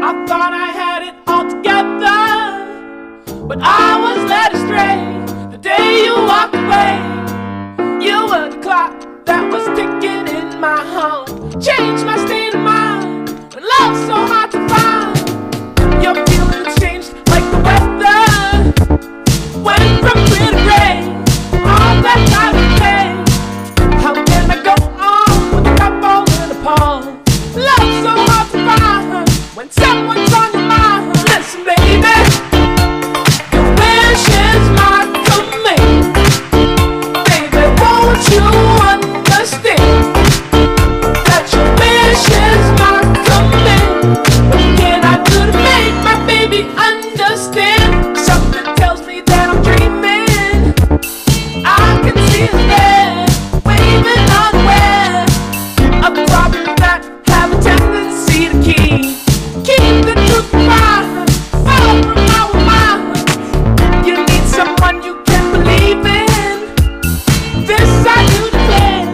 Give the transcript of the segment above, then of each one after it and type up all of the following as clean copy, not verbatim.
I thought I had it all together, but I was led astray the day you walked away. You were the clock that was ticking in my home, changed my state of mind when love's so hard to find. Your feelings changed like the weather, went from clear to gray, all that time to pay. How can I go on with a cup falling apart? Love's so hard to find when someone's on your mind. Listen, baby, your wish is my command. Baby, won't you understand that your wish is my command? What can I do to make my baby understand? Something tells me that I'm dreaming. I can see his head waving unaware of problems that have a tendency to keep the truth behind, far from our minds. You need someone you can believe in. This I do declare.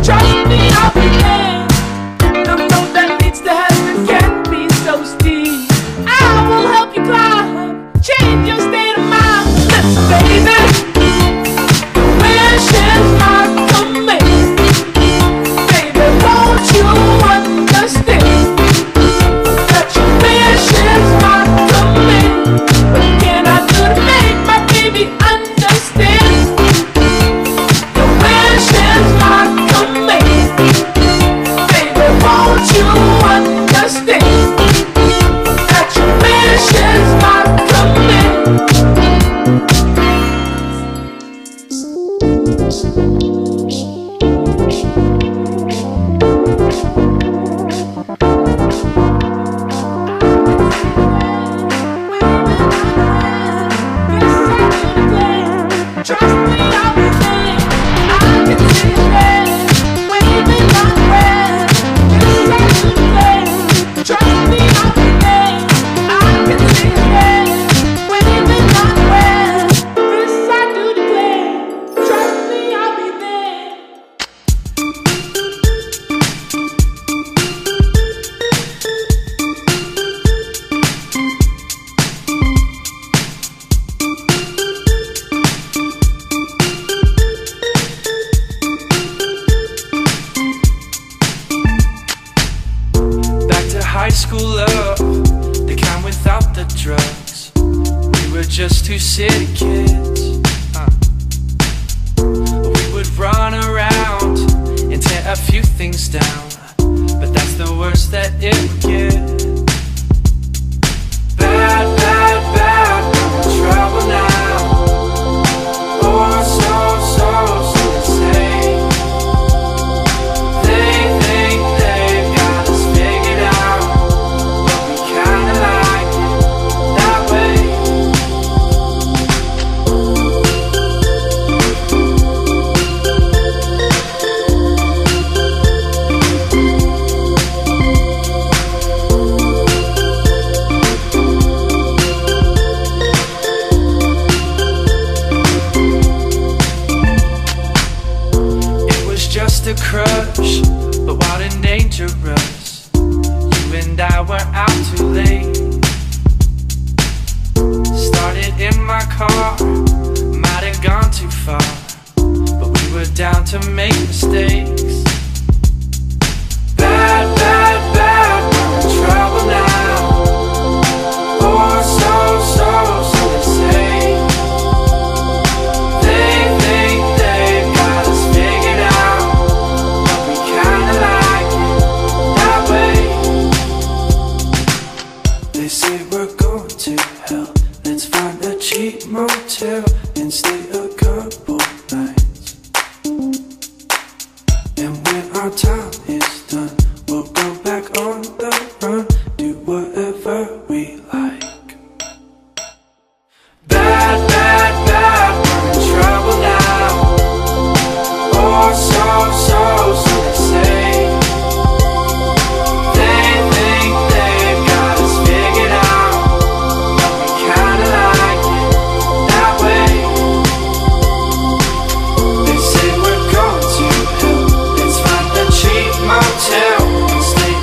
Trust me, I'll be there. The road that leads to heaven can be so steep. I will help you climb, change your state of mind. Listen, baby, your wish is my command. Baby, won't you understand that your wish is my command? What can I do to make my baby understand? Your wish is my command. Baby, won't you understand that your wish is my command? Trust me, I'll be there. I can see it there, waving unaware. Yes, I do declare. Trust me, I'll be there. I can see it there, waving unaware. This I do declare. Trust me, I'll be there. Back to high school love, the kind without the drugs. We were just two city kids. We would run around and tear a few things down, but that's the worst that it would get. Bad, bad, bad, we're in trouble now. Oh, so insane. They think they've got us figured out, but we kinda like it that way. It was just a crush, but wild and dangerous. You and I were out too late. Started in my car, might have gone too far, but we were down to make mistakes. Bad, bad, bad, we're in trouble now. Oh, so insane. They think they've got us figured out, but we kinda like it that way. They say we're going to hell. Let's find a cheap motel and stay a couple nights. And when our time is done, we'll go back on the run, do whatever we like. Bad, bad, bad, we're in trouble now. Oh, so insane. They think they've got us figured out, but we kinda like it that way. They say we're going to hell. Let's find a cheap motel and stay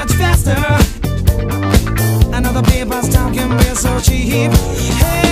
much faster. Another paper stamp can be so cheap. Hey,